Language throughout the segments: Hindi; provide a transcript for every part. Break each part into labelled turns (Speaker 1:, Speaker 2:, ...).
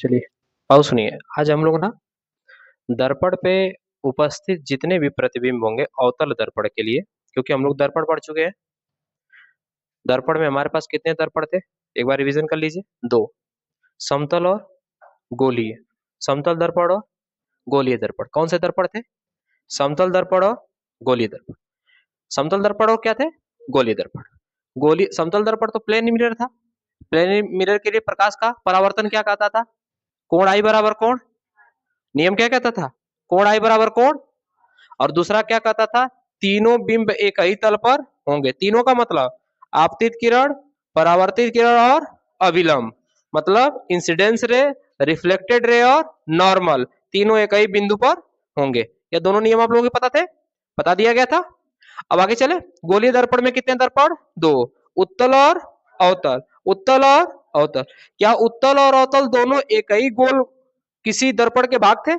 Speaker 1: चलिए आओ सुनिए। आज हम लोग ना दर्पण पे उपस्थित जितने भी प्रतिबिंब होंगे अवतल दर्पण के लिए, क्योंकि हम लोग दर्पण पढ़ चुके हैं। दर्पण में हमारे पास कितने दर्पण थे, एक बार रिवीजन कर लीजिए। दो, समतल और गोलीय। समतल दर्पण और गोलीय दर्पण। कौन से दर्पण थे? समतल दर्पण और गोलीय दर्पण। समतल दर्पण और क्या थे? गोलीय दर्पण। गोलीय समतल दर्पण तो प्लेन मिरर था। प्लेन मिरर के लिए प्रकाश का परावर्तन क्या कहता था? कोण आई बराबर कोण। नियम क्या कहता था? कोण आई बराबर कोण। और दूसरा क्या कहता था? तीनों बिंब एक ही तल पर होंगे। तीनों का मतलब आपतित किरण, परावर्तित किरण और अभिलंब, मतलब इंसिडेंस रे, रिफ्लेक्टेड रे और नॉर्मल, तीनों एक ही बिंदु पर होंगे। ये दोनों नियम आप लोगों को पता थे, बता दिया गया था। अब आगे चले। गोलीय दर्पण में कितने दर्पण? दो, उत्तल और अवतल। उत्तल और अवतल। क्या उत्तल और अवतल दोनों एक ही गोल किसी दर्पण के भाग थे?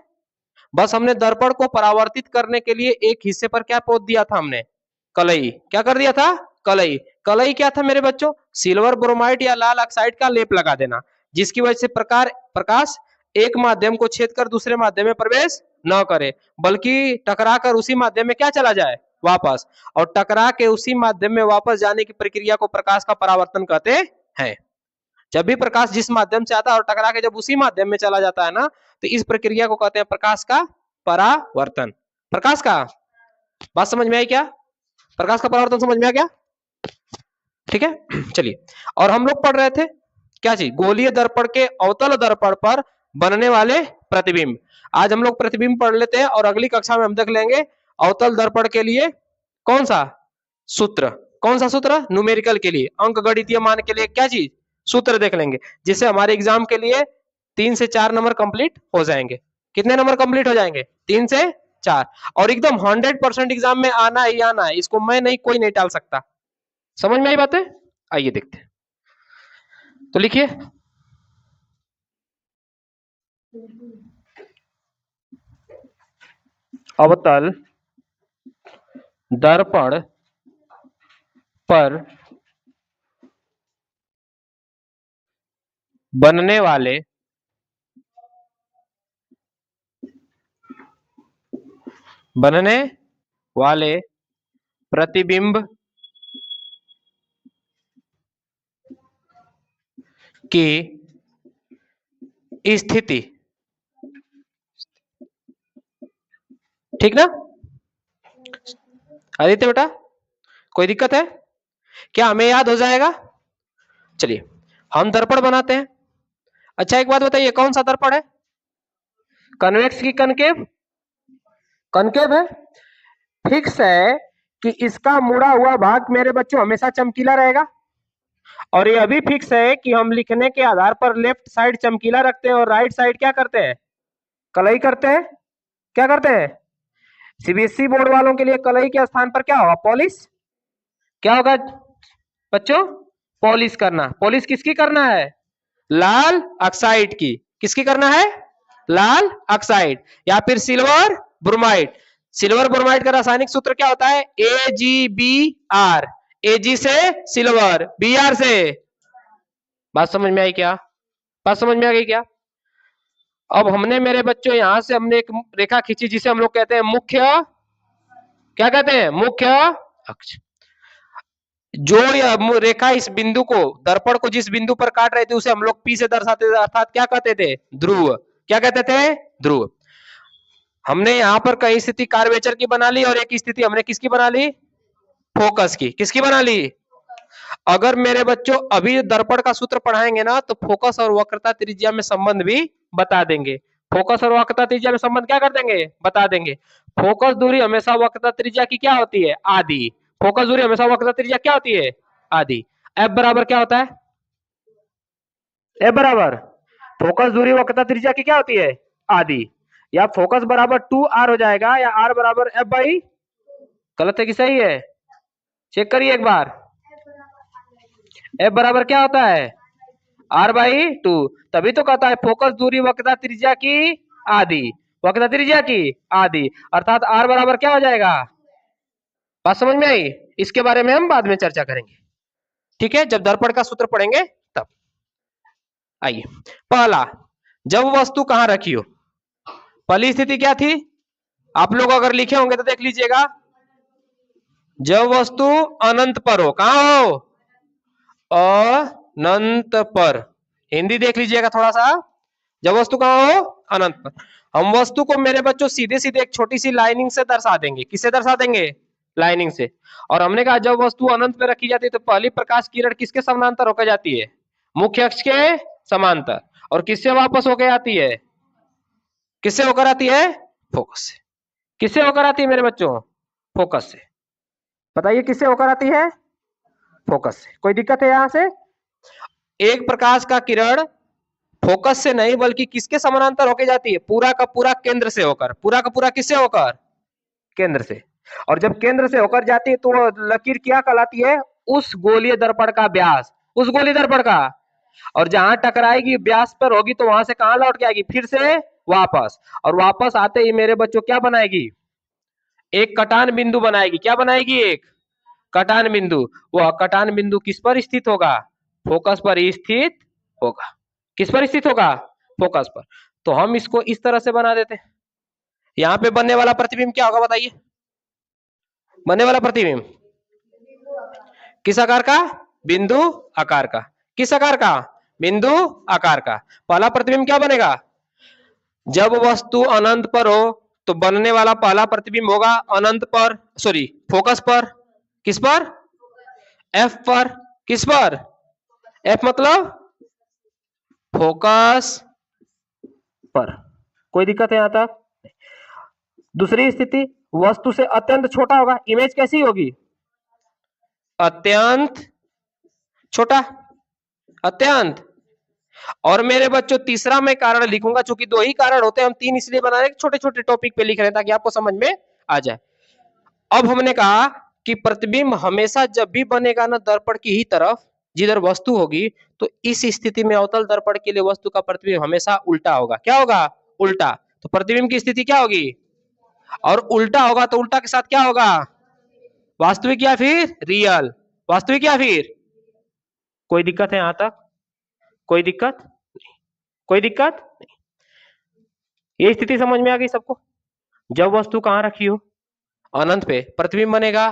Speaker 1: बस हमने दर्पण को परावर्तित करने के लिए एक हिस्से पर क्या पोत दिया था हमने? कलई। क्या कर दिया था? कलई। कलई क्या था मेरे बच्चों? सिल्वर ब्रोमाइड या लाल ऑक्साइड का लेप लगा देना, जिसकी वजह से प्रकाश एक माध्यम को छेद कर दूसरे माध्यम में प्रवेश न करे, बल्कि टकरा कर उसी माध्यम में क्या चला जाए? वापस। और टकरा के उसी माध्यम में वापस जाने की प्रक्रिया को प्रकाश का परावर्तन कहते हैं। जब भी प्रकाश जिस माध्यम से आता है और टकरा के जब उसी माध्यम में चला जाता है ना, तो इस प्रक्रिया को कहते हैं प्रकाश का परावर्तन। प्रकाश का बात समझ में आई क्या? प्रकाश का परावर्तन समझ में आ गया? ठीक है चलिए। और हम लोग पढ़ रहे थे क्या चीज? गोलीय दर्पण के अवतल दर्पण पर बनने वाले प्रतिबिंब। आज हम लोग प्रतिबिंब पढ़ लेते हैं और अगली कक्षा में हम देख लेंगे अवतल दर्पण के लिए कौन सा सूत्र। कौन सा सूत्र? न्यूमेरिकल के लिए, अंक गणितीय मान के लिए क्या चीज? सूत्र देख लेंगे, जिससे हमारे एग्जाम के लिए 3 से 4 नंबर कंप्लीट हो जाएंगे। कितने नंबर कंप्लीट हो जाएंगे? 3 से 4। और एकदम 100% एग्जाम में आना ही आना है, इसको मैं नहीं, कोई नहीं टाल सकता। समझ में आई बातें? आइए देखते हैं। तो लिखिए, अवतल दर्पण पर बनने वाले प्रतिबिंब की स्थिति, ठीक ना? आदित्य बेटा, कोई दिक्कत है क्या? हमें याद हो जाएगा? चलिए हम दर्पण बनाते हैं। अच्छा एक बात बताइए, कौन सा दर्पण है? कन्वेक्स की कनकेव? कनकेव है। फिक्स है कि इसका मुड़ा हुआ भाग मेरे बच्चों हमेशा चमकीला रहेगा। और ये भी फिक्स है कि हम लिखने के आधार पर लेफ्ट साइड चमकीला रखते हैं और राइट साइड क्या करते हैं? कलई करते हैं। क्या करते हैं? सीबीएसई बोर्ड वालों के लिए कलई के स्थान पर क्या होगा? पॉलिश। क्या होगा बच्चों? पॉलिश करना। पॉलिश किसकी करना है? लाल ऑक्साइड की। किसकी करना है? लाल ऑक्साइड या फिर सिल्वर ब्रोमाइड। सिल्वर ब्रोमाइड का रासायनिक सूत्र क्या होता है? AgBr। Ag से सिल्वर, Br से। बात समझ में आई क्या? बात समझ में आ गई क्या? अब हमने मेरे बच्चों यहां से हमने एक रेखा खींची, जिसे हम लोग कहते हैं मुख्य, क्या कहते हैं? मुख्य अक्ष। जो यह रेखा इस बिंदु को, दर्पण को जिस बिंदु पर काट रहे थे, उसे हम लोग P से दर्शाते थे, अर्थात क्या कहते थे? ध्रुव। क्या कहते थे? ध्रुव। हमने यहां पर कई स्थिति कार्वेचर की बना ली और एक स्थिति हमने किसकी बना ली? फोकस की। किसकी बना ली? अगर मेरे बच्चों अभी दर्पण का सूत्र पढ़ाएंगे ना, तो फोकस और वक्रता त्रिज्या में संबंध भी बता देंगे। फोकस और वक्रता त्रिज्या में संबंध क्या कर देंगे? बता देंगे। फोकस दूरी हमेशा वक्रता त्रिज्या की क्या होती है? आधी। फोकस दूरी हमेशा वक्रता त्रिज्या क्या होती है? आधी। एफ बराबर क्या होता है? एफ बराबर फोकस दूरी वक्रता त्रिज्या की क्या होती है? आधी। या फोकस बराबर 2r हो जाएगा, या r बराबर f बाई, गलत है कि सही है? चेक करिए एक बार। एफ बराबर क्या होता है? r/2। तभी तो कहता है फोकस दूरी वक्रता त्रिज्या की आधी। वक्रता त्रिज्या की आधी, अर्थात r बराबर क्या हो जाएगा? बात समझ में आई? इसके बारे में हम बाद में चर्चा करेंगे, ठीक है, जब दर्पण का सूत्र पढ़ेंगे तब। आइए, पहला, जब वस्तु कहां रखी हो। पहली स्थिति क्या थी, आप लोग अगर लिखे होंगे तो देख लीजिएगा, जब वस्तु अनंत पर हो। कहां हो, अनंत पर। हिंदी देख लीजिएगा थोड़ा सा, जब वस्तु कहां हो, अनंत पर। हम वस्तु को मेरे बच्चों सीधे सीधे एक छोटी सी लाइनिंग से दर्शा देंगे। किससे दर्शा देंगे, लाइनिंग से। और हमने कहा जब वस्तु अनंत पे रखी जाती है तो पहली प्रकाश किरण किसके समानांतर होकर जाती है, मुख्य अक्ष के समांतर। और किससे वापस होकर आती है, किससे होकर आती है, फोकस से। किससे होकर आती है मेरे बच्चों, फोकस से। बताइए किससे होकर आती है, फोकस से। कोई दिक्कत है यहां से, एक प्रकाश का किरण फोकस से नहीं बल्कि किसके समानांतर होकर जाती है, पूरा का पूरा केंद्र से होकर। पूरा का पूरा किससे होकर, केंद्र से। और जब केंद्र से होकर जाती है तो लकीर क्या कहलाती है, उस गोलीय दर्पण का व्यास, उस गोलीय दर्पण का। और जहां टकराएगी व्यास पर होगी तो वहां से कहां लौट के आएगी, फिर से वापस। और वापस आते ही मेरे बच्चों क्या बनाएगी, एक कटान बिंदु बनाएगी। क्या बनाएगी, एक कटान बिंदु। वह कटान बिंदु किस पर स्थित होगा, फोकस पर स्थित होगा। किस पर स्थित होगा, फोकस पर। तो हम इसको इस तरह से बना देते हैं। यहां पे बनने वाला प्रतिबिंब क्या होगा बताइए, बनने वाला प्रतिबिंब किस आकार का, बिंदु आकार का। किस आकार का, बिंदु आकार का। पहला प्रतिबिंब क्या बनेगा, जब वस्तु अनंत पर हो तो बनने वाला पहला प्रतिबिंब होगा अनंत पर, सॉरी फोकस पर। किस पर, एफ पर। किस पर, एफ मतलब फोकस पर। कोई दिक्कत है यहां तक। दूसरी स्थिति, वस्तु से अत्यंत छोटा होगा, इमेज कैसी होगी, अत्यंत छोटा, अत्यंत। और मेरे बच्चों तीसरा मैं कारण लिखूंगा, चूंकि दो ही कारण होते हैं, हम तीन इसलिए बना रहे हैं, छोटे छोटे टॉपिक पे लिख रहे हैं ताकि आपको समझ में आ जाए। अब हमने कहा कि प्रतिबिंब हमेशा जब भी बनेगा ना दर्पण की ही तरफ जिधर वस्तु होगी, तो इस स्थिति में अवतल दर्पण के लिए वस्तु का प्रतिबिंब हमेशा उल्टा होगा। क्या होगा, उल्टा। तो प्रतिबिंब की स्थिति क्या होगी, और उल्टा होगा तो उल्टा के साथ क्या होगा, वास्तविक या फिर रियल, वास्तविक या फिर। कोई दिक्कत है यहां तक, कोई दिक्कत नहीं, कोई दिक्कत नहीं। ये स्थिति समझ में आ गई सबको। जब वस्तु कहां रखी हो, अनंत पे, प्रतिबिंब बनेगा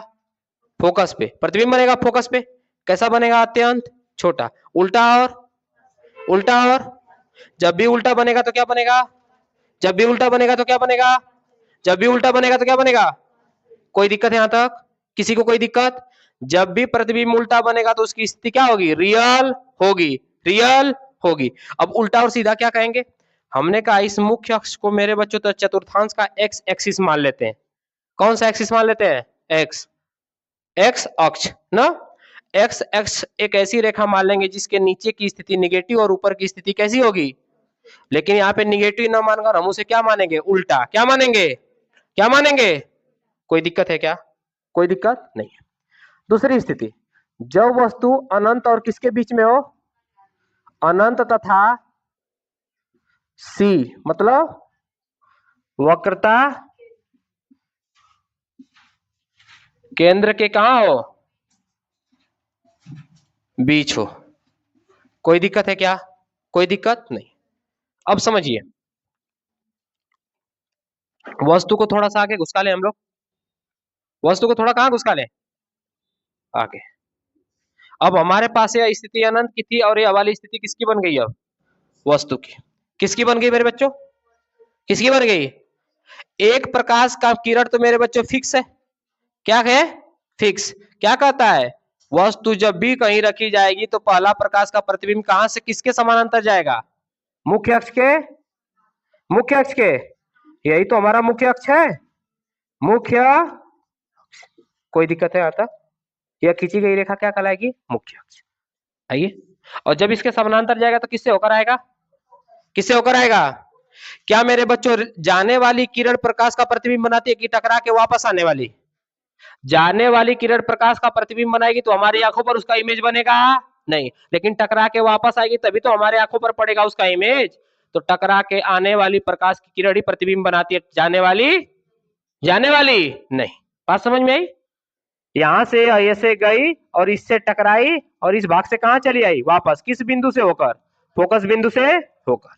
Speaker 1: फोकस पे। प्रतिबिंब बनेगा फोकस पे, कैसा बनेगा, अत्यंत छोटा। उल्टा और उल्टा, और जब भी उल्टा बनेगा तो क्या बनेगा, जब भी उल्टा बनेगा तो क्या बनेगा, जब भी उल्टा बनेगा तो क्या बनेगा। कोई दिक्कत है यहां तक, किसी को कोई दिक्कत। जब भी प्रतिबिंब उल्टा बनेगा तो उसकी स्थिति क्या होगी, रियल होगी, रियल होगी। अब उल्टा और सीधा क्या कहेंगे, हमने कहा इस मुख्य अक्ष को मेरे बच्चों तो चतुर्थांश का एक्स एक्सिस मान लेते हैं। कौन सा एक्सिस मान लेते हैं, एक्स, एक्स अक्ष ना। एक्स एक्स एक ऐसी रेखा मान लेंगे जिसके नीचे की स्थिति निगेटिव और ऊपर की स्थिति कैसी होगी, लेकिन यहाँ पे निगेटिव ना मानकर हम उसे क्या मानेंगे, उल्टा। क्या मानेंगे, क्या मानेंगे। कोई दिक्कत है क्या, कोई दिक्कत नहीं है। दूसरी स्थिति, जब वस्तु अनंत और किसके बीच में हो, अनंत तथा सी मतलब वक्रता केंद्र के कहां हो, बीच हो। कोई दिक्कत है क्या, कोई दिक्कत नहीं। अब समझिए, वस्तु को थोड़ा सा आगे घुसका ले हम लोग, वस्तु को थोड़ा कहां घुसका ले, आगे। अब हमारे पास यह स्थिति अनंत की थी और यह वाली स्थिति किसकी बन गई, अब वस्तु की। किसकी बन गई मेरे बच्चों, किसकी बन गई, एक प्रकाश का किरण तो मेरे बच्चों फिक्स है। क्या है, फिक्स। क्या कहता है, वस्तु जब भी कहीं रखी जाएगी तो पहला प्रकाश का प्रतिबिंब कहां से किसके समानांतर जाएगा, मुख्य अक्ष के, मुख्य अक्ष के। यही तो हमारा मुख्य अक्ष है, मुख्य। कोई दिक्कत है आता, यह खींची गई रेखा क्या कहलाएगी, मुख्य अक्ष। आइए, और जब इसके समानांतर जाएगा तो किससे होकर आएगा, किससे होकर आएगा। क्या मेरे बच्चों जाने वाली किरण प्रकाश का प्रतिबिंब बनाती है कि टकरा के वापस आने वाली, जाने वाली किरण प्रकाश का प्रतिबिंब बनाएगी तो हमारी आंखों पर उसका इमेज बनेगा नहीं, लेकिन टकरा के वापस आएगी तभी तो हमारे आंखों पर पड़ेगा उसका इमेज। तो टकरा के आने वाली प्रकाश की किरण ही प्रतिबिंब बनाती है, जाने वाली, जाने वाली नहीं। बात समझ में आई, यहां से ऐसे गई और इससे टकराई और इस भाग से कहां चली आई, वापस। किस बिंदु से होकर, फोकस बिंदु से होकर।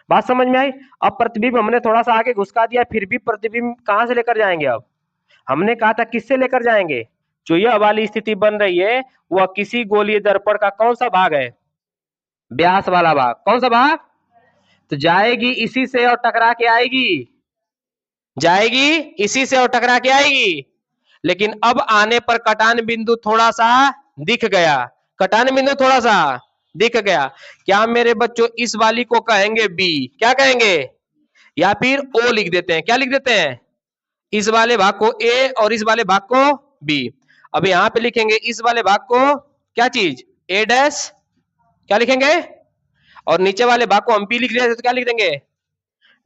Speaker 1: बात समझ में आई? अब प्रतिबिंब हमने थोड़ा सा आगे घुसका दिया, फिर भी प्रतिबिंब कहां से लेकर जाएंगे? अब हमने कहा था किससे लेकर जाएंगे? जो यह वाली स्थिति बन रही है वह किसी गोलीय दर्पण का कौन सा भाग है? व्यास वाला भाग। कौन सा भाग? तो जाएगी इसी से और टकरा के आएगी, जाएगी इसी से और टकरा के आएगी। लेकिन अब आने पर कटान बिंदु थोड़ा सा दिख गया, कटान बिंदु थोड़ा सा दिख गया। क्या मेरे बच्चों इस वाली को कहेंगे बी? क्या कहेंगे? या फिर ओ लिख देते हैं। क्या लिख देते हैं? इस वाले भाग को ए और इस वाले भाग को बी। अब यहां पे लिखेंगे इस वाले भाग को क्या चीज? ए डैश। क्या लिखेंगे? और नीचे वाले भाग को हम बी लिख रहे थे तो क्या लिख देंगे?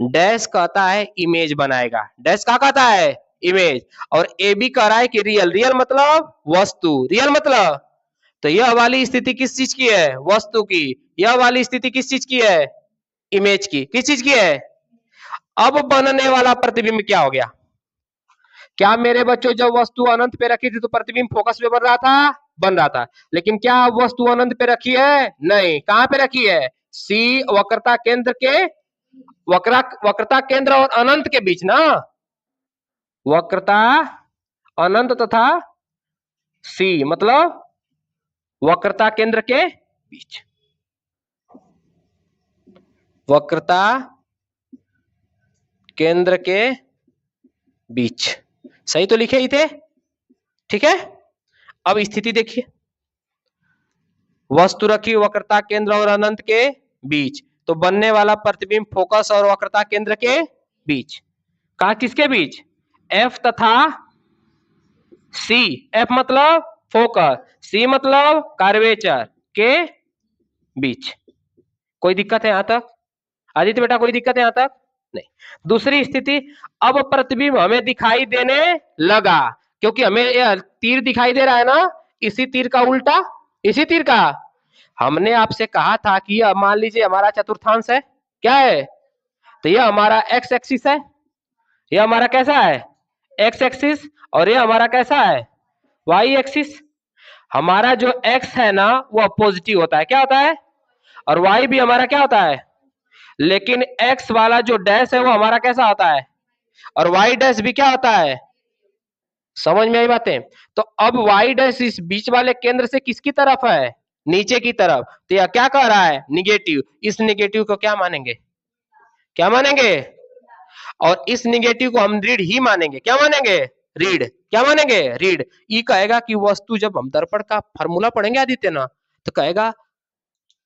Speaker 1: डैश कहता है इमेज बनाएगा। डैश क्या कहता है? इमेज। और ए बी कह रहा है कि रियल। रियल मतलब वस्तु। रियल मतलब, तो यह वाली स्थिति किस चीज की है? वस्तु की। यह वाली स्थिति किस चीज की है? इमेज की। किस चीज की है? अब बनने वाला प्रतिबिंब क्या हो गया? क्या मेरे बच्चों जब वस्तु अनंत पे रखी थी तो प्रतिबिंब फोकस पे बन रहा था? बन रहा था। लेकिन क्या अब वस्तु अनंत पे रखी है? नहीं। कहां पे रखी है? सी वक्रता केंद्र के, वक्रता केंद्र और अनंत के बीच ना। वक्रता अनंत तथा सी मतलब वक्रता केंद्र के बीच। वक्रता केंद्र के बीच। सही तो लिखे ही थे, ठीक है। अब स्थिति देखिए, वस्तु रखी वक्रता केंद्र और अनंत के बीच, तो बनने वाला प्रतिबिंब फोकस और वक्रता केंद्र के बीच। कहा किसके बीच? एफ तथा सी। एफ मतलब फोकस, सी मतलब कर्वेचर के बीच। कोई दिक्कत है यहां तक? आदित्य बेटा कोई दिक्कत है यहां तक? नहीं। दूसरी स्थिति, अब प्रतिबिंब हमें दिखाई देने लगा, क्योंकि हमें तीर दिखाई दे रहा है ना, इसी तीर का उल्टा, इसी तीर का। हमने आपसे कहा था कि यह मान लीजिए हमारा चतुर्थांश है। क्या है? तो यह हमारा एक्स एक्सिस है, यह हमारा कैसा है? X axis. और यह हमारा कैसा है? Y axis. हमारा जो एक्स है ना वो पॉजिटिव होता है। क्या होता है? और वाई भी हमारा क्या होता है? लेकिन एक्स वाला जो डैश है वो हमारा कैसा होता है? और वाई डैश भी क्या होता है? समझ में आई बातें? तो अब वाई डैश इस बीच वाले केंद्र से किसकी तरफ है? नीचे की तरफ। तो यह क्या कह रहा है? निगेटिव। इस निगेटिव को क्या मानेंगे? क्या मानेंगे? और इस निगेटिव को हम रीड ही मानेंगे। क्या मानेंगे? रीड। क्या मानेंगे? रीड। ई कहेगा कि वस्तु, जब हम दर्पण का फार्मूला पढ़ेंगे आदित्य ना, तो कहेगा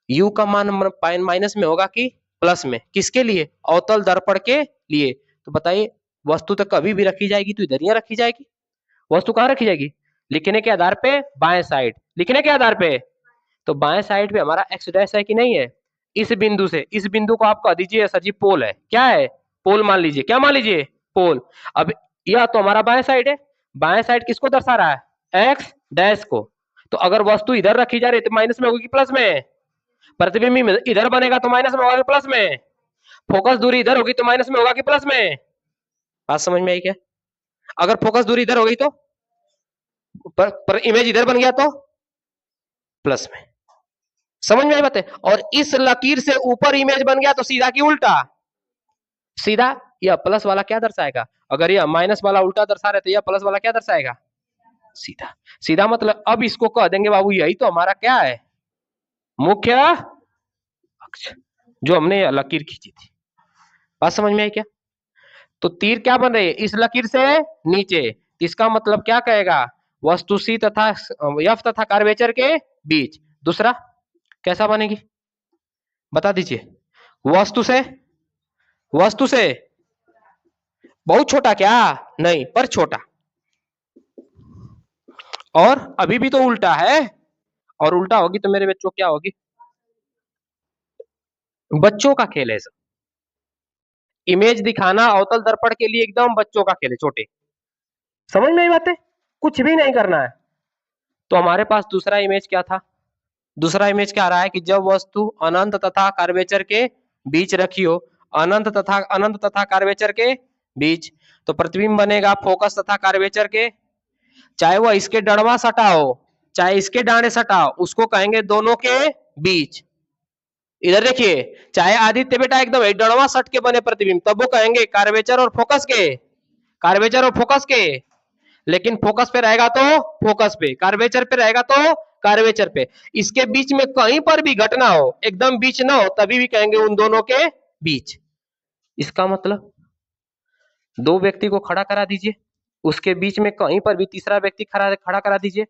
Speaker 1: यू का मान माइनस में होगा कि प्लस में? किसके लिए? अवतल दर्पण के लिए। तो बताइए, वस्तु तो कभी भी रखी जाएगी तो इधर ही रखी जाएगी। वस्तु कहां रखी जाएगी? लिखने के आधार पे बाएं साइड। लिखने के आधार पे, तो बाएं साइड पे हमारा एक्स डैश है कि नहीं है? इस बिंदु से, इस बिंदु को आप कह दीजिए सर जी पोल है। क्या है? पोल मान लीजिए। क्या मान लीजिए? पोल। अब यह तो हमारा बाएं साइड है। बाएं साइड किसको दर्शा रहा है? एक्स डैश को। तो अगर वस्तु इधर रखी जा रही है तो माइनस में होगी कि प्लस में? प्रतिबिंब इधर बनेगा तो माइनस में होगा कि प्लस में? फोकस दूरी इधर होगी तो माइनस में होगा कि प्लस में? बात समझ में आई क्या? अगर फोकस दूरी इधर हो गई तो पर इमेज इधर बन गया तो प्लस में। समझ में आई बात है? और इस लकीर से ऊपर इमेज बन गया तो सीधा की उल्टा? सीधा। यह प्लस वाला क्या दर्शाएगा? अगर यह माइनस वाला उल्टा दर्शा रहे तो यह प्लस वाला क्या दर्शाएगा? सीधा। सीधा मतलब अब इसको कह देंगे बाबू यही तो हमारा क्या है? मुख्य अक्ष, जो हमने लकीर खींची थी। बात समझ में आई क्या? तो तीर क्या बन रही है? इस लकीर से नीचे। इसका मतलब क्या कहेगा? वस्तु सी तथा एफ तथा कर्वेचर के बीच। दूसरा कैसा बनेगी? बता दीजिए। वस्तु से, वस्तु से बहुत छोटा क्या? नहीं, पर छोटा। और अभी भी तो उल्टा है, और उल्टा होगी तो मेरे बच्चों क्या होगी? बच्चों का खेल है सब। इमेज दिखाना अवतल दर्पण के लिए एकदम बच्चों का खेल है, छोटे। समझ में आई बातें? कुछ भी नहीं करना है। तो हमारे पास दूसरा इमेज क्या था? दूसरा इमेज क्या आ रहा है कि जब वस्तु अनंत तथा कर्वेचर के बीच रखी हो, अनंत तथा कर्वेचर के बीच, तो प्रतिबिंब बनेगा फोकस तथा कर्वेचर के, चाहे वह इसके डंडवा सटा हो चाहे इसके डांडे सटा हो, उसको कहेंगे दोनों के बीच। इधर देखिए, चाहे आदित्य बेटा एकदम डड़वा सट के बने प्रतिबिंब, तब वो कहेंगे कार्वेचर और फोकस के, कार्वेचर और फोकस के। लेकिन फोकस पे रहेगा तो फोकस पे, कार्वेचर पे रहेगा तो कार्वेचर पे। इसके बीच में कहीं पर भी घटना हो, एकदम बीच ना हो, तभी भी कहेंगे उन दोनों के बीच। इसका मतलब दो व्यक्ति को खड़ा करा दीजिए, उसके बीच में कहीं पर भी तीसरा व्यक्ति खड़ा करा दीजिए।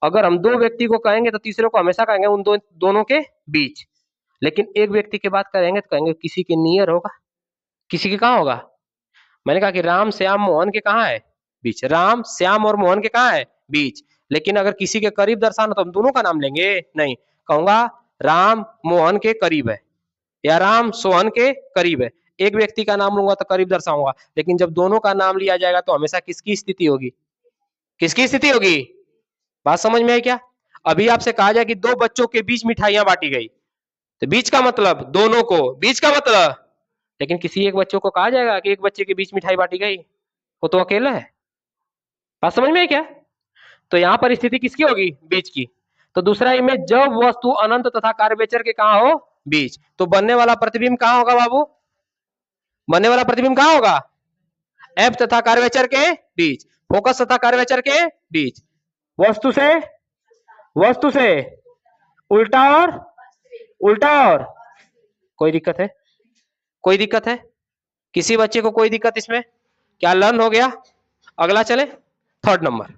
Speaker 1: अगर हम दो व्यक्ति को कहेंगे तो तीसरे को हमेशा कहेंगे उन दोनों के बीच। लेकिन एक व्यक्ति की बात करेंगे तो कहेंगे किसी के नियर होगा, किसी के कहाँ होगा। मैंने कहा कि राम श्याम मोहन के कहाँ है, बीच। राम श्याम और मोहन के कहाँ है, बीच। लेकिन अगर किसी के करीब दर्शाना तो हम दोनों का नाम लेंगे, नहीं। कहूंगा राम मोहन के करीब है या राम सोहन के करीब है। एक व्यक्ति का नाम लूंगा तो करीब दर्शाऊंगा, लेकिन जब दोनों का नाम लिया जाएगा तो हमेशा किसकी स्थिति होगी, किसकी स्थिति होगी। बात समझ में आई क्या? अभी आपसे कहा जाए कि दो बच्चों के बीच मिठाइयां बांटी गई, तो बीच का मतलब दोनों को, बीच का मतलब। लेकिन किसी एक बच्चों को कहा जाएगा कि एक बच्चे के बीच मिठाई बांटी गई, वो तो अकेला है। बात समझ में आई क्या? तो यहाँ पर स्थिति किसकी होगी, बीच की। तो दूसरा इमेज, जब वस्तु अनंत तथा कार्वेचर के कहा हो, बीच, तो बनने वाला प्रतिबिंब कहाँ होगा बाबू, बनने वाला प्रतिबिंब कहाँ होगा, एफ तथा कार्वेचर के बीच, फोकस तथा कार्वेचर के बीच, वस्तु से, वस्तु से उल्टा और उल्टा। और कोई दिक्कत है, कोई दिक्कत है किसी बच्चे को, कोई दिक्कत इसमें? क्या लर्न हो गया? अगला चले, थर्ड नंबर।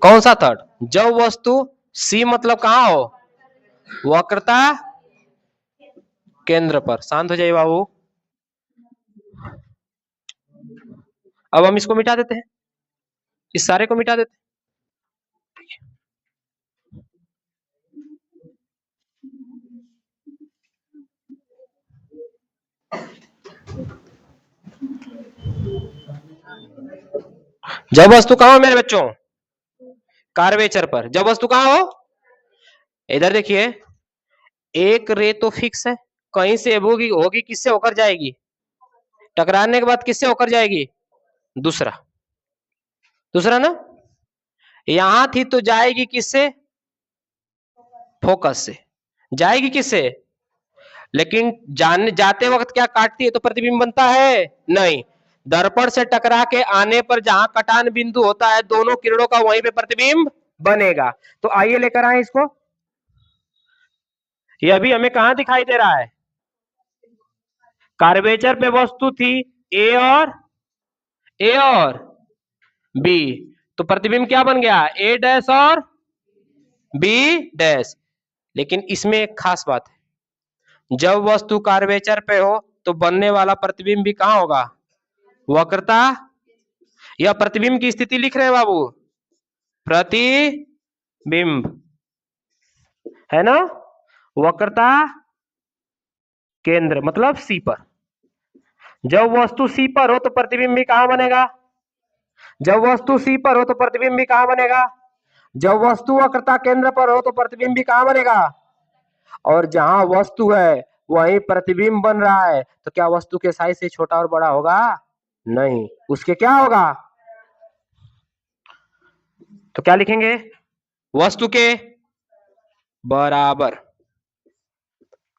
Speaker 1: कौन सा थर्ड? जब वस्तु सी मतलब कहां हो, वक्रता केंद्र पर। शांत हो जाइए बाबू। अब हम इसको मिटा देते हैं, इस सारे को मिटा देते हैं। जब वस्तु कहां हो मेरे बच्चों, कार्वेचर पर। जब वस्तु कहां हो, इधर देखिए, एक रे तो फिक्स है, कहीं से होगी, होगी किससे होकर जाएगी, टकराने के बाद किससे होकर जाएगी, दूसरा, दूसरा ना। यहां थी तो जाएगी किससे, फोकस से। जाएगी किससे, लेकिन जाते वक्त क्या काटती है तो प्रतिबिंब बनता है, नहीं। दर्पण से टकरा के आने पर जहां कटान बिंदु होता है, दोनों किरणों का वहीं पे प्रतिबिंब बनेगा। तो आइए लेकर आए इसको। ये अभी हमें कहां दिखाई दे रहा है, कार्वेचर पे वस्तु थी ए और बी, तो प्रतिबिंब क्या बन गया, ए डैश और बी डैश। लेकिन इसमें एक खास बात है, जब वस्तु कार्वेचर पे हो तो बनने वाला प्रतिबिंब भी कहां होगा, वक्रता। यह प्रतिबिंब की स्थिति लिख रहे हैं बाबू, प्रतिबिंब है ना, वक्रता केंद्र मतलब सी पर। जब वस्तु सी पर हो तो प्रतिबिंब भी कहां बनेगा, जब वस्तु सी पर हो तो प्रतिबिंब भी कहां बनेगा, जब वस्तु वक्रता केंद्र पर हो तो प्रतिबिंब भी कहां बनेगा। और जहां वस्तु है वहीं प्रतिबिंब बन रहा है, तो क्या वस्तु के साइज से छोटा और बड़ा होगा, नहीं, उसके क्या होगा। तो क्या लिखेंगे, वस्तु के बराबर।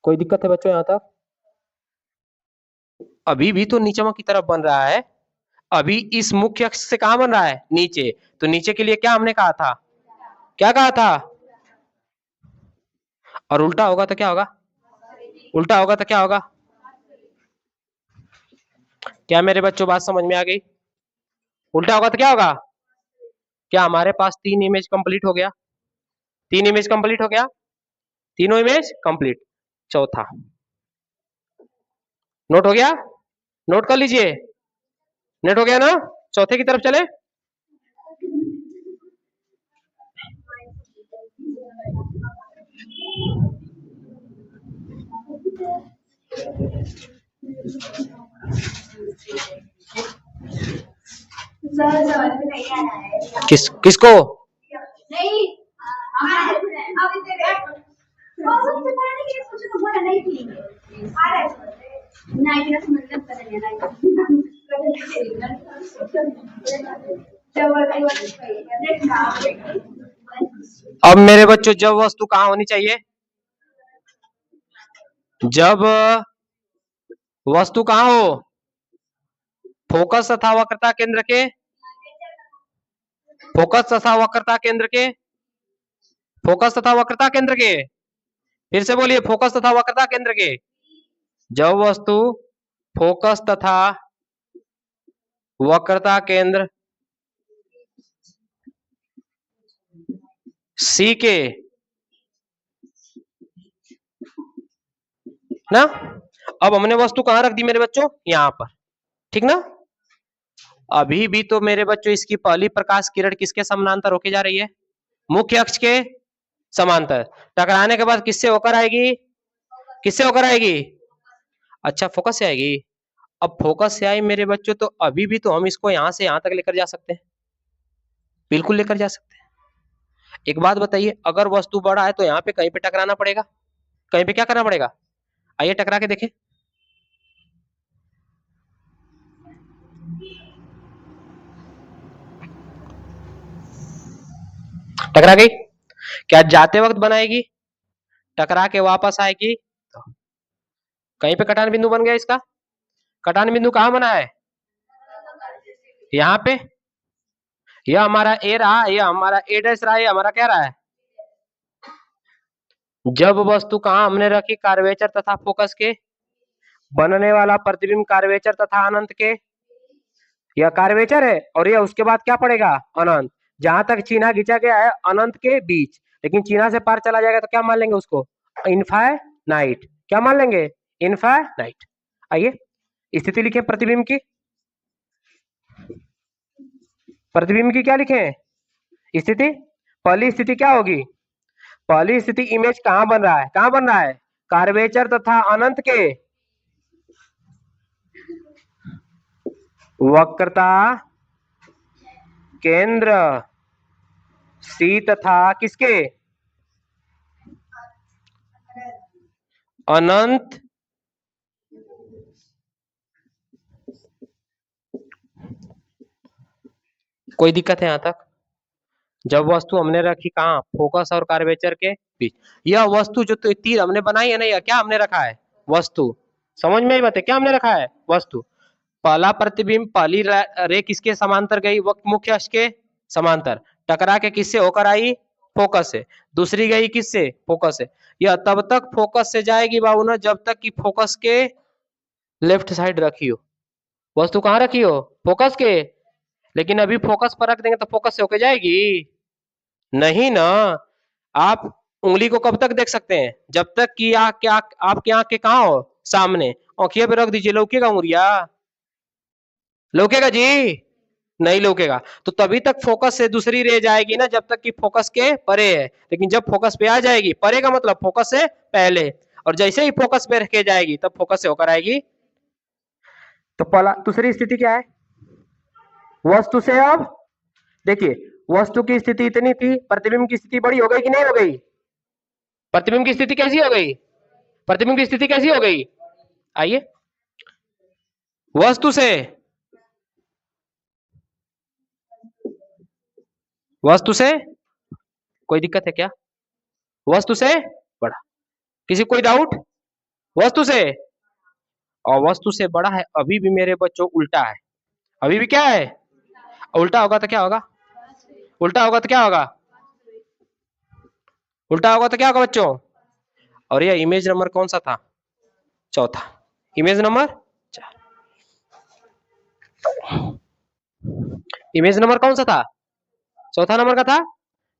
Speaker 1: कोई दिक्कत है बच्चों यहां तक? अभी भी तो नीचे की तरफ बन रहा है, अभी इस मुख्य अक्ष से कहां बन रहा है, नीचे। तो नीचे के लिए क्या हमने कहा था, क्या कहा था, और उल्टा होगा तो क्या होगा, उल्टा होगा तो क्या होगा। क्या मेरे बच्चों बात समझ में आ गई? उल्टा होगा तो क्या होगा। क्या हमारे पास तीन इमेज कंप्लीट हो गया, तीन इमेज कंप्लीट हो गया, तीनों इमेज कंप्लीट। चौथा नोट हो गया, नोट कर लीजिए, नोट हो गया ना। चौथे की तरफ चले। किसको, अब मेरे बच्चों जब वस्तु कहाँ होनी चाहिए, जब वस्तु कहाँ हो, फोकस तथा वक्रता केंद्र के, फोकस तथा वक्रता केंद्र के, फोकस तथा वक्रता केंद्र के, फिर से बोलिए फोकस तथा वक्रता केंद्र के। जब वस्तु फोकस तथा वक्रता केंद्र सी के ना, अब हमने वस्तु कहां रख दी मेरे बच्चों, यहां पर, ठीक ना। अभी भी तो मेरे बच्चों इसकी पहली प्रकाश किरण किसके समानांतर होके जा रही है, मुख्य अक्ष के समांतर। टकराने के बाद किससे होकर आएगी, किससे होकर आएगी, अच्छा फोकस से आएगी। अब फोकस से आई मेरे बच्चों, तो अभी भी तो हम इसको यहां से यहां तक लेकर जा सकते हैं, बिल्कुल लेकर जा सकते हैं। एक बात बताइए, अगर वस्तु बड़ा है तो यहाँ पे कहीं पे टकराना पड़ेगा, कहीं पे क्या करना पड़ेगा, आइए टकरा के देखें। टकरा गई, क्या जाते वक्त बनाएगी, टकरा के वापस आएगी, कहीं पे कटान बिंदु बन गया इसका। कटान बिंदु कहां बना है, यहाँ पे, यह हमारा ए रहा, यह हमारा ए डैश रहा, यह हमारा क्या रहा है। जब वस्तु कहां हमने रखी, कार्वेचर तथा फोकस के, बनने वाला प्रतिबिंब कार्वेचर तथा अनंत के, यह कार्वेचर है और यह उसके बाद क्या पड़ेगा, अनंत। जहां तक चिन्ह खींचा गया है अनंत के बीच, लेकिन चिन्ह से पार चला जाएगा तो क्या मान लेंगे उसको, इनफाइनाइट। क्या मान लेंगे, इनफाइनाइट। आइए स्थिति लिखे प्रतिबिंब की, प्रतिबिंब की क्या लिखे स्थिति। पहली स्थिति क्या होगी, पहली स्थिति इमेज कहां बन रहा है, कहां बन रहा है, कार्वेचर तथा अनंत के वक्रता केंद्र सी तथा किसके, अनंत कोई दिक्कत है यहां तक। जब वस्तु हमने रखी कहां, फोकस और कार्वेचर के बीच, यह वस्तु जो तो तीर हमने बनाई है ना, यह क्या हमने रखा है, वस्तु। समझ में ही बात है, क्या हमने रखा है, वस्तु। पहला प्रतिबिंब, पहली रे किसके समांतर गई, वक्त मुख्य अक्ष के समांतर, टकरा के किससे होकर आई, फोकस से। दूसरी गई किससे, फोकस से। यह तब तक फोकस से जाएगी बाबू ना, जब तक कि फोकस के लेफ्ट साइड रखी हो, वस्तु कहां रखी हो, फोकस के। लेकिन अभी फोकस पर रख देंगे तो फोकस से होके जाएगी, नहीं ना। आप उंगली को कब तक देख सकते हैं, जब तक कि आपके आंख के कहां हो, सामने। औखिया पे रख दीजिए, लौकेगा उंगलिया, लौकेगा जी, नहीं लौकेगा। तो तभी तक फोकस से दूसरी रे जाएगी ना, जब तक कि फोकस के परे है। लेकिन जब फोकस पे आ जाएगी, परे का मतलब फोकस से पहले, और जैसे ही फोकस पे रखे जाएगी तब फोकस से होकर आएगी। तो पहला, दूसरी स्थिति क्या है, वस्तु से अब देखिए, वस्तु की स्थिति इतनी थी, प्रतिबिंब की स्थिति बड़ी हो गई कि नहीं हो गई, प्रतिबिंब की स्थिति कैसी हो गई, प्रतिबिंब की स्थिति कैसी हो गई। आइए वस्तु से, वस्तु से कोई दिक्कत है क्या, वस्तु से बड़ा, किसी कोई डाउट, वस्तु से, और वस्तु से बड़ा है। अभी भी मेरे बच्चों उल्टा है, अभी भी क्या है, उल्टा होगा तो क्या होगा, उल्टा होगा तो क्या होगा, उल्टा होगा तो क्या होगा बच्चों। और ये इमेज नंबर कौन सा था, चौथा, इमेज नंबर 4। इमेज नंबर कौन सा था, चौथा नंबर का था,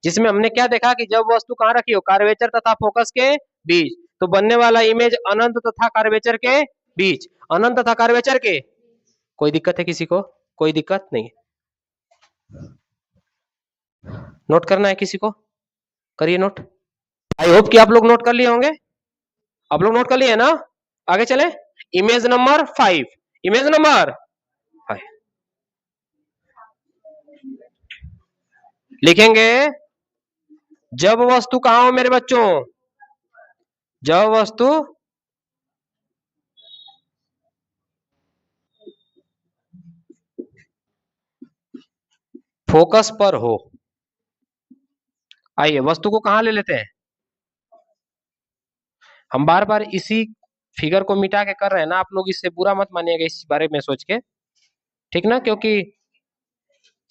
Speaker 1: जिसमें हमने क्या देखा कि जब वस्तु कहां रखी हो, कार्वेचर तथा फोकस के बीच, तो बनने वाला इमेज अनंत तथा कार्वेचर के बीच, अनंत तथा कार्वेचर के। कोई दिक्कत है किसी को, कोई दिक्कत नहीं, नोट करना है किसी को, करिए नोट। आई होप कि आप लोग नोट कर लिए होंगे, आप लोग नोट कर लिए ना। आगे चले, इमेज नंबर 5, इमेज नंबर 5 लिखेंगे। जब वस्तु कहां हो मेरे बच्चों, जब वस्तु फोकस पर हो। आइए वस्तु को कहां ले लेते हैं, हम बार बार इसी फिगर को मिटा के कर रहे हैं ना, आप लोग इससे बुरा मत मानिएगा इस बारे में सोच के, ठीक ना, क्योंकि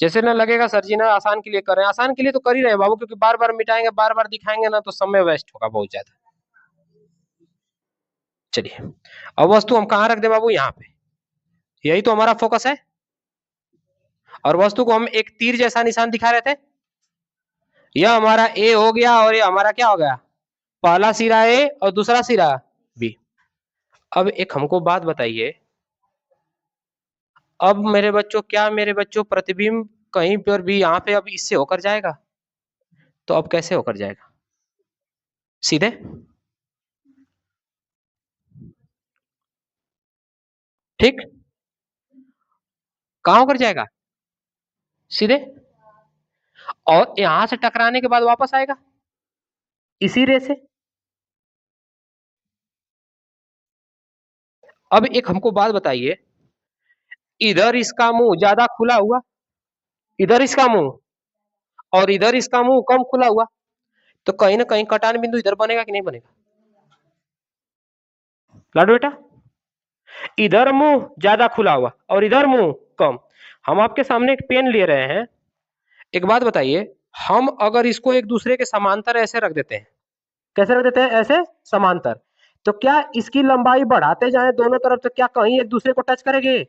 Speaker 1: जैसे ना लगेगा सर जी ना आसान के लिए कर रहे हैं, आसान के लिए तो कर ही रहे हैं बाबू, क्योंकि बार बार मिटाएंगे बार बार दिखाएंगे ना तो समय वेस्ट होगा बहुत ज्यादा। चलिए अब वस्तु हम कहां रख दे बाबू, यहाँ पे, यही तो हमारा फोकस है, और वस्तु को हम एक तीर जैसा निशान दिखा रहे थे, यह हमारा ए हो गया और ये हमारा क्या हो गया, पहला सिरा ए और दूसरा सिरा बी। अब एक हमको बात बताइए, अब मेरे बच्चों, क्या मेरे बच्चों प्रतिबिंब कहीं पर भी यहाँ पे अब इससे होकर जाएगा, तो अब कैसे होकर जाएगा, सीधे, ठीक, कहां होकर जाएगा, सीधे, और यहां से टकराने के बाद वापस आएगा इसी रे से। अब एक हमको बात बताइए, इधर इसका मुंह ज्यादा खुला हुआ, इधर इसका मुंह और इधर इसका मुंह कम खुला हुआ, तो कहीं ना कहीं कटान बिंदु इधर बनेगा कि नहीं बनेगा, लाडो बेटा, इधर मुंह ज्यादा खुला हुआ और इधर मुंह कम। हम आपके सामने एक पेन ले रहे हैं, एक बात बताइए, हम अगर इसको एक दूसरे के समांतर ऐसे रख देते हैं, कैसे रख देते हैं, ऐसे समांतर, तो क्या इसकी लंबाई बढ़ाते जाए दोनों तरफ, तो क्या कहीं एक दूसरे को टच करेंगे,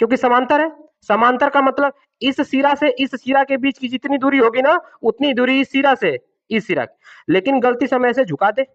Speaker 1: क्योंकि समांतर है, समांतर का मतलब इस सिरा से इस सिरा के बीच की जितनी दूरी होगी ना उतनी दूरी इस सिरा से इस सिरा, लेकिन गलती से हम ऐसे झुका दे,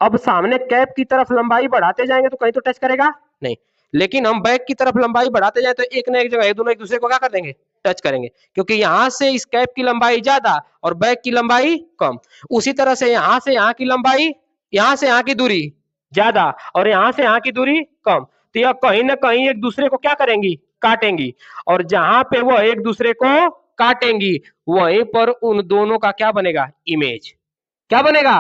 Speaker 1: अब सामने कैप की तरफ लंबाई बढ़ाते जाएंगे तो कहीं तो टच करेगा नहीं, लेकिन हम बैक की तरफ लंबाई बढ़ाते जाए तो एक ना एक जगह दोनों एक दूसरे को क्या कर देंगे, टच करेंगे, क्योंकि यहां से इस कैप की लंबाई ज्यादा और बैक की लंबाई कम, उसी तरह से यहाँ की लंबाई, यहाँ से यहाँ की दूरी ज्यादा और यहाँ से यहाँ की दूरी कम, तो यह कहीं ना कहीं एक दूसरे को क्या करेंगी, काटेंगी, और जहां पे वो एक दूसरे को काटेंगी वहीं पर उन दोनों का क्या बनेगा, इमेज, क्या बनेगा,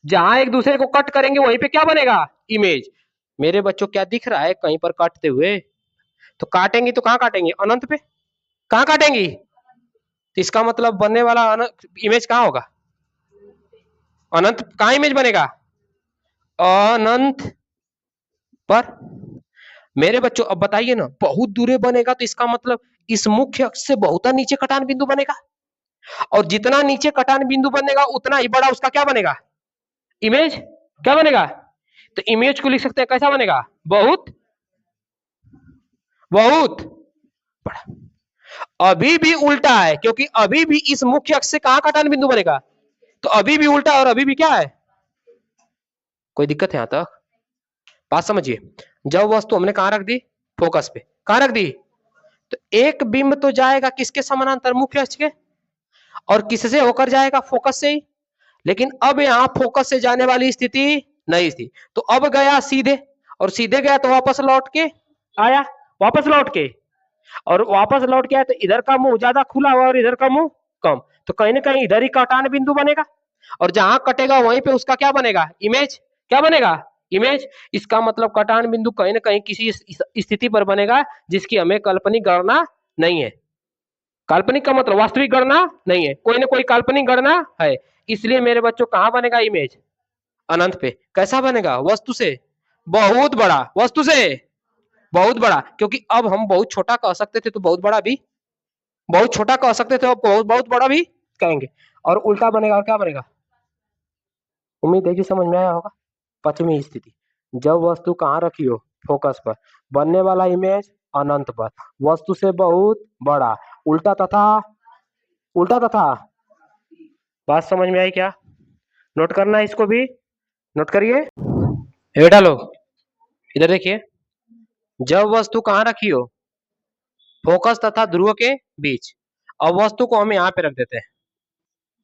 Speaker 1: जहां एक दूसरे को कट करेंगे वहीं पे क्या बनेगा, इमेज। मेरे बच्चों क्या दिख रहा है कहीं पर काटते हुए, तो काटेंगी तो कहां काटेंगे, अनंत पे, कहां काटेंगी, तो इसका मतलब बनने वाला इमेज कहां होगा, अनंत, कहां इमेज बनेगा, अनंत पर। मेरे बच्चों अब बताइए ना, बहुत दूरे बनेगा तो इसका मतलब इस मुख्य अक्ष से बहुत नीचे कटान बिंदु बनेगा, और जितना नीचे कटान बिंदु बनेगा उतना ही बड़ा उसका क्या बनेगा, इमेज, क्या बनेगा, तो इमेज को लिख सकते हैं कैसा बनेगा, बहुत बहुत बड़ा। अभी भी उल्टा है, क्योंकि अभी भी इस मुख्य अक्ष से कहां कटान बिंदु बनेगा, तो अभी भी उल्टा और अभी भी क्या है, कोई दिक्कत है यहां तक, बात समझिए, जब वस्तु हमने कहां रख दी, फोकस पे, कहां रख दी, तो एक बिंब तो जाएगा किसके समानांतर, मुख्य अक्ष के, और किससे होकर जाएगा, फोकस से ही, लेकिन अब यहां फोकस से जाने वाली स्थिति नहीं थी, तो अब गया सीधे, और सीधे गया तो वापस लौट के आया, वापस लौट के, और वापस लौट के आया तो इधर का मुंह ज्यादा खुला हुआ और इधर का मुंह कम, तो कहीं ना कहीं इधर ही कटान बिंदु बनेगा, और जहां कटेगा वहीं पे उसका क्या बनेगा, इमेज, क्या बनेगा, इमेज। इसका मतलब कटान बिंदु कहीं ना कहीं किसी स्थिति पर बनेगा जिसकी हमें काल्पनिक गणना नहीं है, काल्पनिक का मतलब वास्तविक गणना नहीं है, कोई ना कोई काल्पनिक गणना है, इसलिए मेरे बच्चों कहां बनेगा इमेज, अनंत पे, कैसा बनेगा, वस्तु से बहुत बड़ा, वस्तु से बहुत बड़ा, क्योंकि अब हम बहुत छोटा कह सकते थे तो बहुत बड़ा भी, बहुत छोटा कह सकते थे और बहुत बहुत बड़ा भी कहेंगे, और उल्टा बनेगा, और क्या बनेगा, उम्मीद है कि समझ में आया होगा। पश्चिमी स्थिति, जब वस्तु कहाँ रखी हो, फोकस पर, बनने वाला इमेज अनंत पर, वस्तु से बहुत बड़ा, उल्टा तथा, उल्टा तथा, बात समझ में आई क्या, नोट करना है इसको भी, नोट करिए बेटा लोग, इधर देखिए, जब वस्तु कहाँ रखी हो, फोकस तथा ध्रुव के बीच, अब वस्तु को हम यहाँ पे रख देते हैं,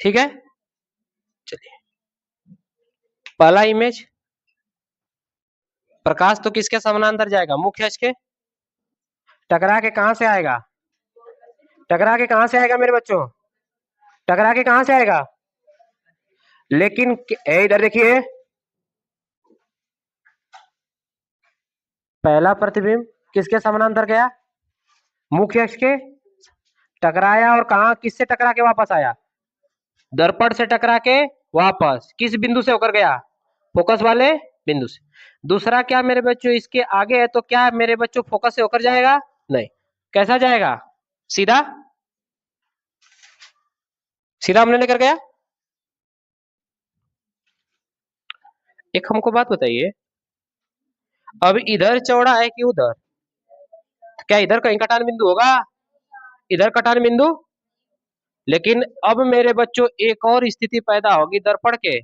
Speaker 1: ठीक है, चलिए, पहला इमेज, प्रकाश तो किसके समानांतर जाएगा, मुख्य अक्ष के, टकरा के कहां से आएगा, टकरा के कहां से आएगा मेरे बच्चों, टकरा के कहां से आएगा, लेकिन इधर देखिए, पहला प्रतिबिंब किसके समानांतर गया, मुख्य अक्ष के, टकराया और कहा, किससे टकरा के वापस आया? दर्पण से टकरा के वापस किस बिंदु से होकर गया? फोकस वाले बिंदु से। दूसरा क्या मेरे बच्चों, इसके आगे है तो क्या मेरे बच्चों फोकस से होकर जाएगा? नहीं। कैसा जाएगा? सीधा। सीधा हमने लेकर गया। एक हमको बात बताइए, अब इधर चौड़ा है कि उधर? क्या इधर कहीं कटान बिंदु होगा? इधर कटान बिंदु। लेकिन अब मेरे बच्चों एक और स्थिति पैदा होगी दर्पण के।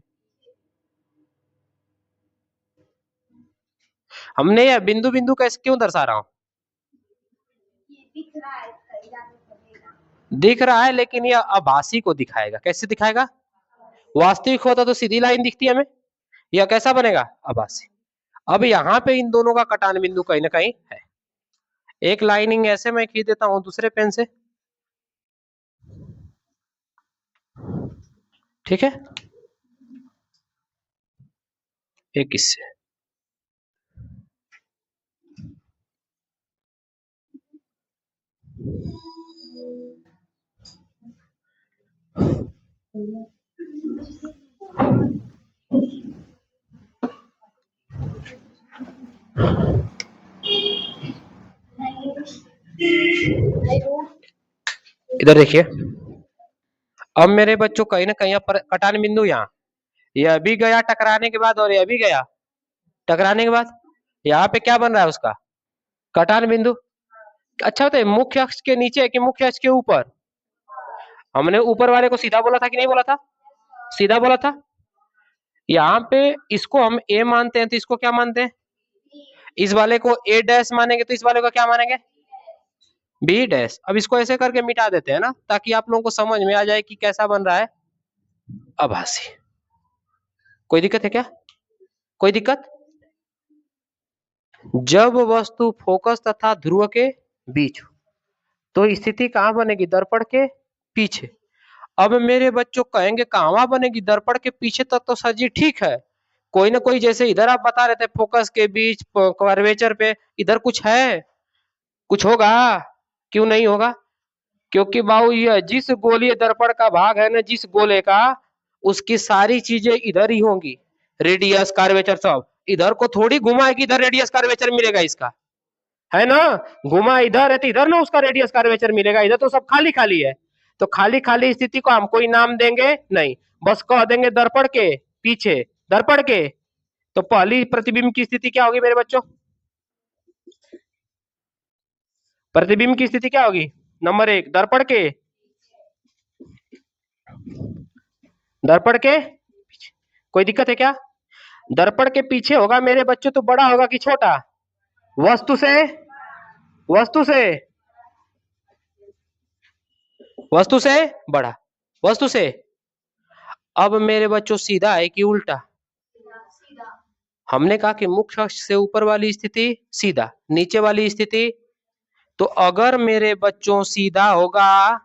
Speaker 1: हमने यह बिंदु बिंदु कैसे क्यों दर्शा रहा हूं? दिख रहा है लेकिन यह आभासी को दिखाएगा। कैसे दिखाएगा? वास्तविक होता तो सीधी लाइन दिखती हमें, यह कैसा बनेगा? आभासी। अब यहाँ पे इन दोनों का कटान बिंदु कहीं ना कहीं है। एक लाइनिंग ऐसे मैं खींच देता हूं दूसरे पेन से, ठीक है, एक इससे। इधर देखिए, अब मेरे बच्चों कहीं ना कहीं पर कटान बिंदु यहाँ, यह भी गया टकराने के बाद और यह भी गया टकराने के बाद। यहाँ पे क्या बन रहा है उसका? कटान बिंदु। अच्छा होता है मुख्य अक्ष के नीचे है कि मुख्य अक्ष के ऊपर? हमने ऊपर वाले को सीधा बोला था कि नहीं बोला था? सीधा बोला था। यहाँ पे इसको हम ए मानते हैं तो इसको क्या मानते हैं? इस वाले को ए डैश मानेंगे तो इस वाले को क्या मानेंगे? B dash. अब इसको ऐसे करके मिटा देते हैं ना, ताकि आप लोगों को समझ में आ जाए कि कैसा बन रहा है? आभासी। कोई दिक्कत है क्या? कोई दिक्कत? जब वस्तु फोकस तथा ध्रुव के बीच हो तो स्थिति कहां बनेगी? दर्पण के पीछे। अब मेरे बच्चों कहेंगे कहां बनेगी? दर्पण के पीछे तक तो सर जी ठीक है, कोई ना कोई, जैसे इधर आप बता रहे थे फोकस के बीच कर्वेचर पे, इधर कुछ है, कुछ होगा? क्यों नहीं होगा? क्योंकि बाबू ये जिस गोलीय दर्पण का भाग है ना, जिस गोले का, उसकी सारी चीजें इधर ही होंगी। रेडियस कर्वेचर सब इधर को थोड़ी घुमा कि इधर रेडियस कर्वेचर मिलेगा इसका, है ना? घुमा इधर है तो इधर ना उसका रेडियस कर्वेचर मिलेगा, इधर तो सब खाली खाली है। तो खाली खाली स्थिति को हम कोई नाम देंगे नहीं, बस कह देंगे दर्पण के पीछे। दर्पण के तो पहली प्रतिबिंब की स्थिति क्या होगी मेरे बच्चों? प्रतिबिंब की स्थिति क्या होगी? नंबर एक, दर्पण के, दर्पण के पीछे। कोई दिक्कत है क्या? दर्पण के पीछे होगा मेरे बच्चों तो बड़ा होगा कि छोटा? वस्तु से, वस्तु से, वस्तु से बड़ा, वस्तु से। अब मेरे बच्चों सीधा है कि उल्टा? हमने कहा कि मुख्य अक्ष से ऊपर वाली स्थिति सीधा, नीचे वाली स्थिति। तो अगर मेरे बच्चों सीधा होगा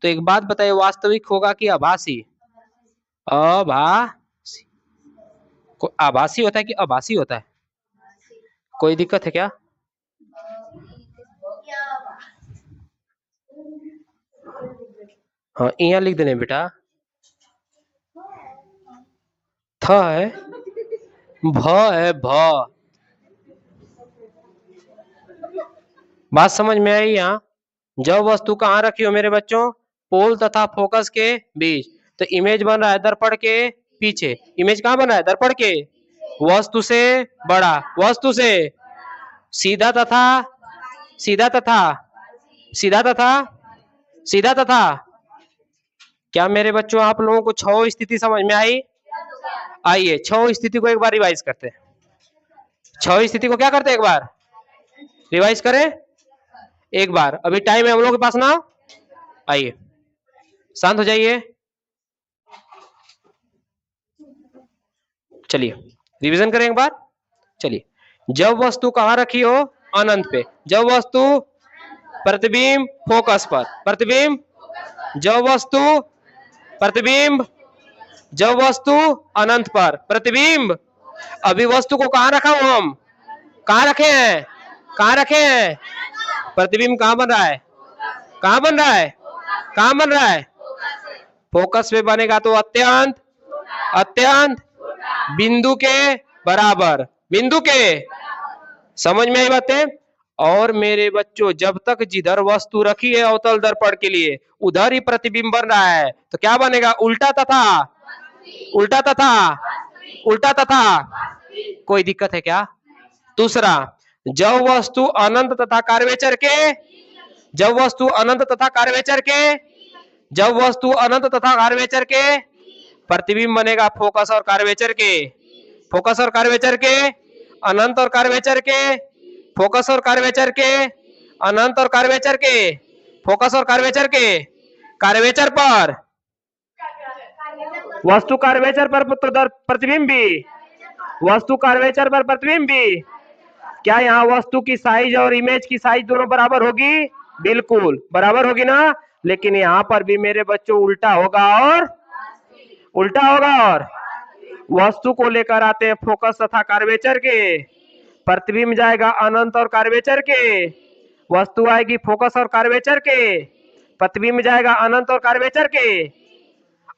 Speaker 1: तो एक बात बताइए, वास्तविक होगा कि आभासी? आभासी। आभासी होता है कि आभासी होता है? कोई दिक्कत है क्या? हाँ यहाँ लिख देने बेटा, थ है, भ है, भ। बात समझ में आई? यहाँ जब वस्तु कहाँ रखी हो मेरे बच्चों? पोल तथा फोकस के बीच। तो इमेज बन रहा है दर्पण के पीछे। इमेज कहाँ बन रहा है? दर्पण के वस्तु से बड़ा, वस्तु से सीधा तथा, सीधा तथा, सीधा तथा, सीधा तथा। क्या मेरे बच्चों आप लोगों को छह स्थिति समझ में आई? आइए छह स्थिति को एक बार रिवाइज करते हैं। छह स्थिति को क्या करते हैं? एक बार रिवाइज करें एक बार। अभी टाइम है हम लोगों के पास ना, आइए शांत हो जाइए। चलिए रिवीजन करें एक बार। चलिए, जब वस्तु कहां रखी हो? अनंत पे। जब वस्तु प्रतिबिंब फोकस पर, प्रतिबिंब, जब वस्तु प्रतिबिंब, जब वस्तु अनंत पर, प्रतिबिंब। अभी वस्तु को कहां रखा हूं हम? कहां रखे हैं? कहां रखे हैं? प्रतिबिंब कहां बन रहा है? कहां बन रहा है? कहां बन रहा है? फोकस पे बनेगा तो अत्यंत अत्यंत बिंदु के बराबर, बिंदु के, समझ में आई बातें? और मेरे बच्चों जब तक जिधर वस्तु रखी है अवतल दर्पण के लिए उधर ही प्रतिबिंब बन रहा है, तो क्या बनेगा? उल्टा तथा उल्टा तथा उल्टा तथा, कोई दिक्कत है क्या? दूसरा, जब वस्तु अनंत तथा कार्वेचर के, जब वस्तु अनंत तथा कार्वेचर के, जब वस्तु अनंत तथा कार्वेचर के, प्रतिबिंब बनेगा फोकस और कार्वेचर के, फोकस और कार्वेचर के, अनंत और कार्वेचर के, फोकस और कार्वेचर के, अनंत और कार्वेचर के, फोकस और कार्वेचर के, कार्वेचर पर वस्तु, कार्वेचर पर प्रतिबिंब भी, वस्तु कार्वेचर पर प्रतिबिंब भी। क्या यहाँ वस्तु की साइज और इमेज की साइज दोनों बराबर होगी? बिल्कुल बराबर होगी ना। लेकिन यहाँ पर भी मेरे बच्चों उल्टा होगा, और उल्टा होगा, और वस्तु को लेकर आते हैं फोकस तथा कार्वेचर के, प्रतिबिंब जाएगा अनंत और कार्वेचर के, वस्तु आएगी फोकस और कार्वेचर के, प्रतिबिंब जाएगा अनंत और कार्वेचर के।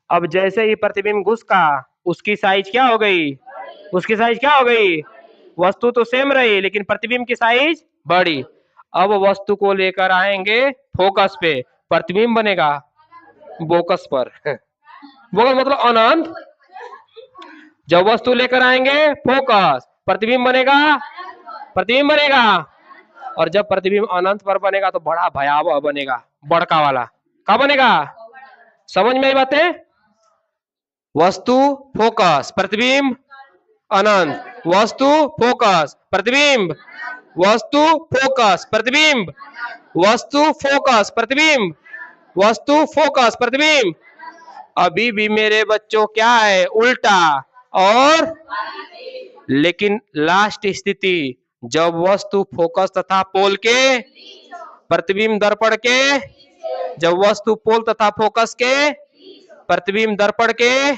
Speaker 1: अब जैसे ही प्रतिबिंब घुसका उसकी साइज क्या हो गई? उसकी साइज क्या हो गई? वस्तु तो सेम रही लेकिन प्रतिबिंब की साइज बढ़ी। अब वस्तु को लेकर आएंगे फोकस पे, प्रतिबिंब बनेगा बोकस पर। बोकस मतलब अनंत। जब वस्तु लेकर आएंगे फोकस, प्रतिबिंब बनेगा, प्रतिबिंब बनेगा। और जब प्रतिबिंब अनंत पर बनेगा तो बड़ा भयावह बनेगा, बड़का वाला। क्या बनेगा? समझ में आई बातें? वस्तु फोकस, प्रतिबिंब अनंत, वस्तु फोकस, प्रतिबिंब, वस्तु फोकस, प्रतिबिंब, वस्तु फोकस, प्रतिबिंब, वस्तु फोकस, प्रतिबिंब। अभी भी मेरे बच्चों क्या है? उल्टा। और लेकिन लास्ट स्थिति जब वस्तु फोकस तथा पोल के, प्रतिबिंब दर्पण के, जब वस्तु पोल तथा फोकस के, प्रतिबिंब दर्पण के,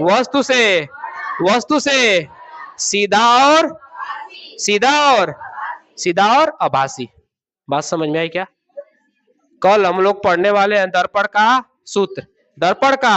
Speaker 1: वस्तु से सीधा और सीधा और सीधा और आभासी। बात समझ में आई क्या? कल हम लोग पढ़ने वाले हैं दर्पण का सूत्र, दर्पण का